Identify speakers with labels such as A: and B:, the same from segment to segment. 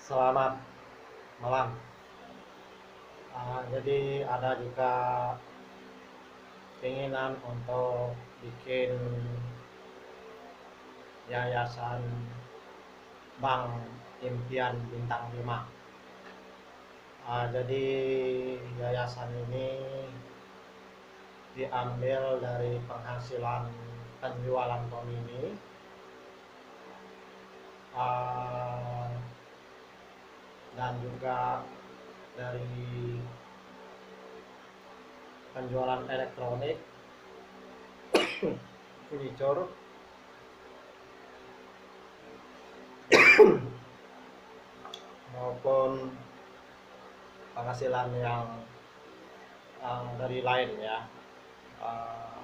A: Selamat malam. Jadi ada juga keinginan untuk bikin yayasan Bank Impian Bintang 5. Jadi yayasan ini diambil dari penghasilan penjualan komini, ah, dan juga dari penjualan elektronik, furniture, maupun penghasilan yang dari lain ya. Uh,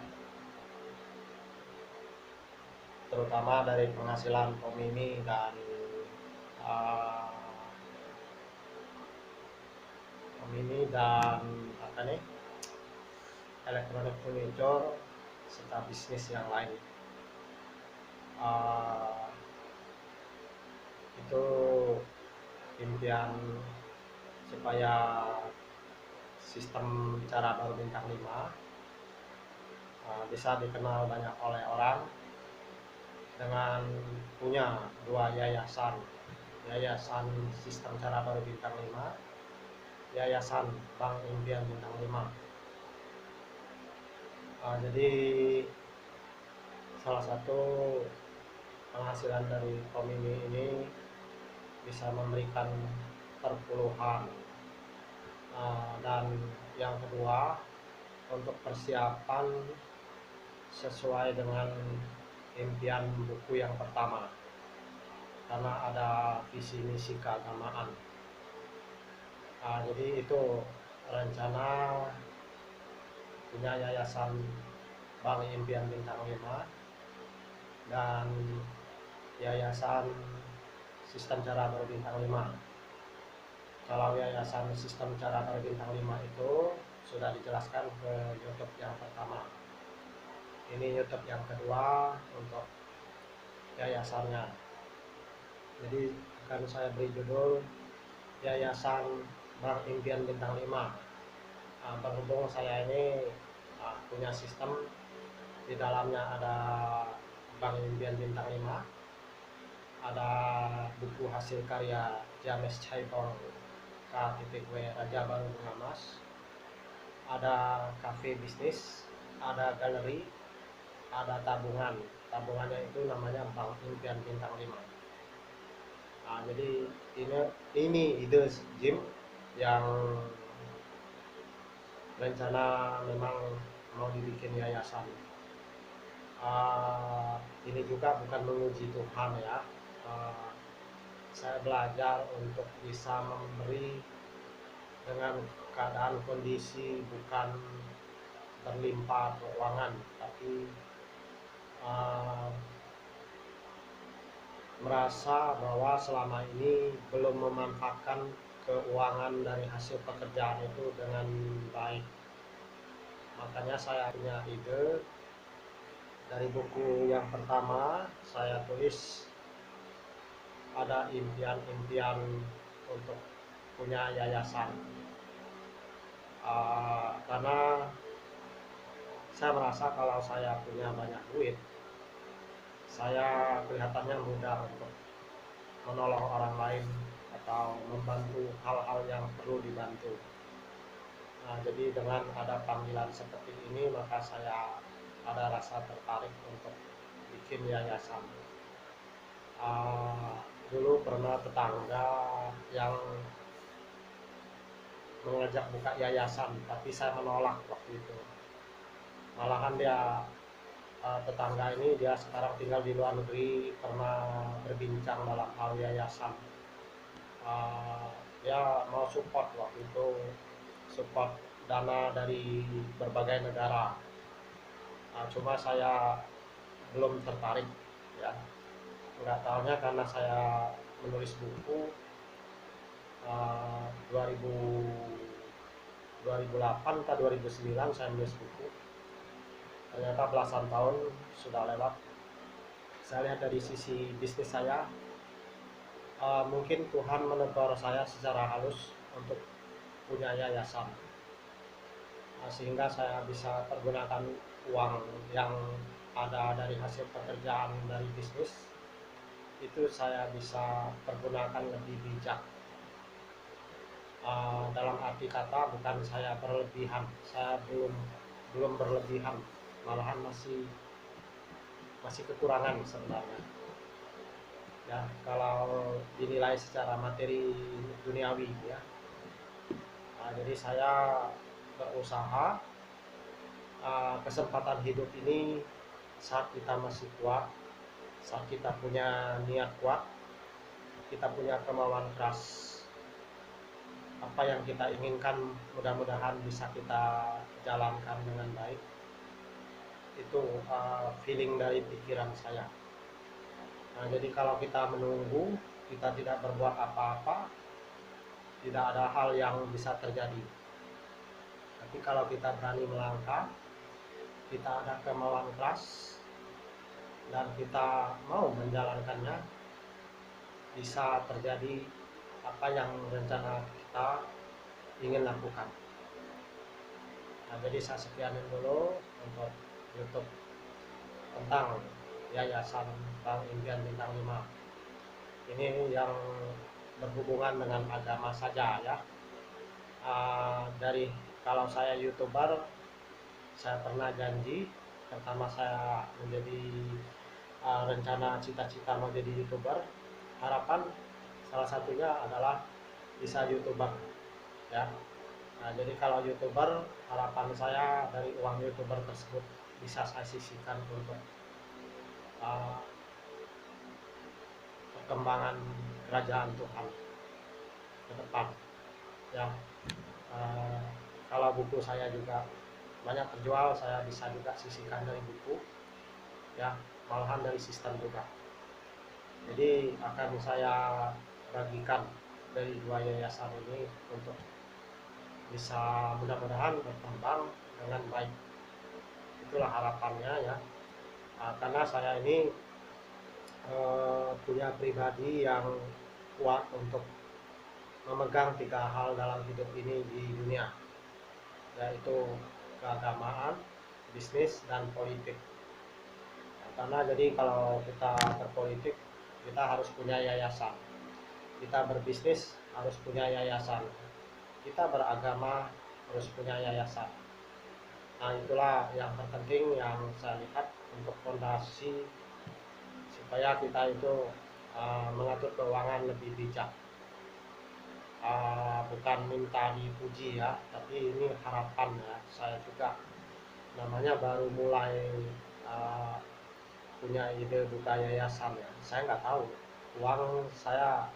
A: Terutama dari penghasilan komini dan uh, apa nih, elektronik furniture serta bisnis yang lain. Uh, itu impian supaya sistem cara baru bintang 5 bisa dikenal banyak oleh orang dengan punya dua yayasan, yayasan sistem cara baru bintang 5, yayasan Bank Impian bintang 5. Jadi salah satu penghasilan dari komini ini bisa memberikan perpuluhan, dan yang kedua untuk persiapan sesuai dengan impian buku yang pertama, karena ada visi misi keagamaan. Jadi itu rencana punya yayasan Bank Impian bintang 5 dan yayasan sistem cara baru bintang 5. Kalau yayasan sistem cara baru bintang 5 itu sudah dijelaskan ke YouTube yang pertama. Ini YouTube yang kedua untuk yayasannya. Jadi akan saya beri judul Yayasan Bank Impian bintang 5. Berhubung saya ini punya sistem, di dalamnya ada Bank Impian bintang 5, ada buku hasil karya James Caibong KTPW Raja Baru Bunga Mas, ada kafe bisnis, ada galeri, ada tabungannya itu namanya Bank Impian bintang 5. Jadi ini ide Jim yang rencana memang mau dibikin yayasan. Ini juga bukan menguji Tuhan ya. Saya belajar untuk bisa memberi dengan keadaan kondisi bukan berlimpah keuangan, tapi merasa bahwa selama ini belum memanfaatkan keuangan dari hasil pekerjaan itu dengan baik. Makanya saya punya ide. Dari buku yang pertama saya tulis ada impian-impian untuk punya yayasan, karena saya merasa kalau saya punya banyak duit, saya kelihatannya mudah untuk menolong orang lain atau membantu hal-hal yang perlu dibantu. Jadi dengan ada panggilan seperti ini, maka saya ada rasa tertarik untuk bikin yayasan. Dulu pernah tetangga yang mengajak buka yayasan, tapi saya menolak waktu itu. Malahan dia, tetangga ini, dia sekarang tinggal di luar negeri, pernah berbincang dalam hal yayasan. Dia mau support waktu itu, support dana dari berbagai negara. Cuma saya belum tertarik ya. Nggak tahunya karena saya menulis buku 2008 atau 2009 saya menulis buku. Ternyata belasan tahun sudah lewat. Saya lihat dari sisi bisnis saya, Mungkin Tuhan menegur saya secara halus untuk punya yayasan, sehingga saya bisa pergunakan uang yang ada dari hasil pekerjaan dari bisnis itu saya bisa pergunakan lebih bijak. Dalam arti kata bukan saya berlebihan, saya belum berlebihan, malahan masih kekurangan sebenarnya ya, kalau dinilai secara materi duniawi ya. Jadi saya berusaha, kesempatan hidup ini saat kita masih kuat, saat kita punya niat kuat, kita punya kemauan keras, apa yang kita inginkan mudah-mudahan bisa kita jalankan dengan baik. Itu feeling dari pikiran saya. Jadi kalau kita menunggu, kita tidak berbuat apa-apa, tidak ada hal yang bisa terjadi. Tapi kalau kita berani melangkah, kita ada kemauan keras, dan kita mau menjalankannya, bisa terjadi apa yang rencana kita ingin lakukan. Jadi saya sekianin dulu untuk YouTube tentang Yayasan Bank Impian Bintang 5. Ini yang berhubungan dengan agama saja ya. Dari kalau saya YouTuber, saya pernah janji pertama saya menjadi rencana cita-cita mau jadi YouTuber, harapan salah satunya adalah bisa YouTuber ya. Jadi kalau YouTuber, harapan saya dari uang YouTuber tersebut bisa saya sisihkan untuk perkembangan kerajaan Tuhan ke depan ya. Kalau buku saya juga banyak terjual, saya bisa juga sisihkan dari buku ya, malahan dari sistem juga. Jadi akan saya bagikan dari dua yayasan ini untuk bisa mudah-mudahan berkembang dengan baik. Itulah harapannya ya. Karena saya ini punya pribadi yang kuat untuk memegang 3 hal dalam hidup ini di dunia, yaitu keagamaan, bisnis, dan politik. Karena jadi kalau kita berpolitik, kita harus punya yayasan, kita berbisnis harus punya yayasan, kita beragama harus punya yayasan. Itulah yang terpenting yang saya lihat untuk fondasi supaya kita itu mengatur keuangan lebih bijak. Bukan minta dipuji ya, tapi ini harapan ya. Saya juga namanya baru mulai punya ide buka yayasan ya. Saya nggak tahu, uang saya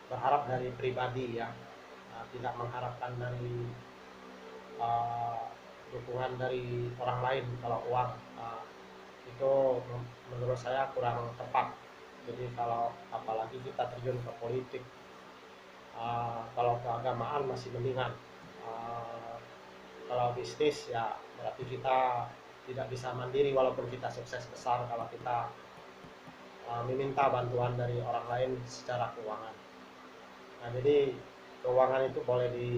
A: berharap dari pribadi ya, tidak mengharapkan dari dukungan dari orang lain. Kalau uang itu menurut saya kurang tepat. Jadi kalau apalagi kita terjun ke politik, kalau keagamaan masih mendingan. Kalau bisnis ya berarti kita tidak bisa mandiri walaupun kita sukses besar kalau kita meminta bantuan dari orang lain secara keuangan. Jadi keuangan itu boleh di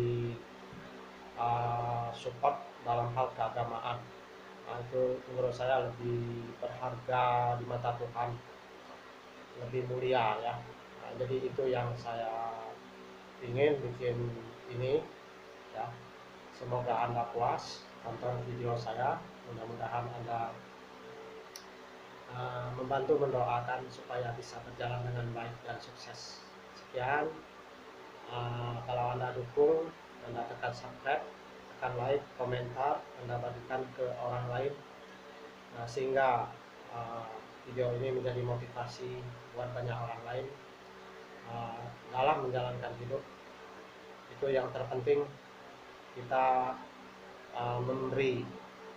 A: support dalam hal keagamaan. Itu menurut saya lebih berharga di mata Tuhan, lebih mulia ya. Jadi itu yang saya ingin bikin ini ya. Semoga Anda puas tonton video saya, mudah-mudahan Anda membantu mendoakan supaya bisa berjalan dengan baik dan sukses. Sekian. Kalau Anda dukung, Anda tekan subscribe, tekan like, komentar, Anda bagikan ke orang lain, sehingga video ini menjadi motivasi buat banyak orang lain dalam menjalankan hidup. Itu yang terpenting, kita memberi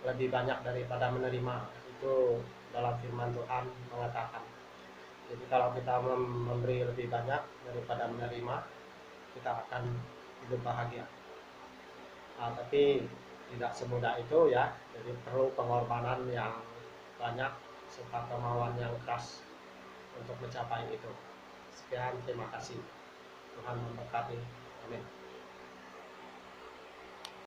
A: lebih banyak daripada menerima. Itu dalam firman Tuhan mengatakan. Jadi kalau kita memberi lebih banyak daripada menerima, kita akan hidup bahagia. Tapi tidak semudah itu ya. Jadi perlu pengorbanan yang banyak serta kemauan yang keras untuk mencapai itu. Sekian, terima kasih. Tuhan memberkati. Amin.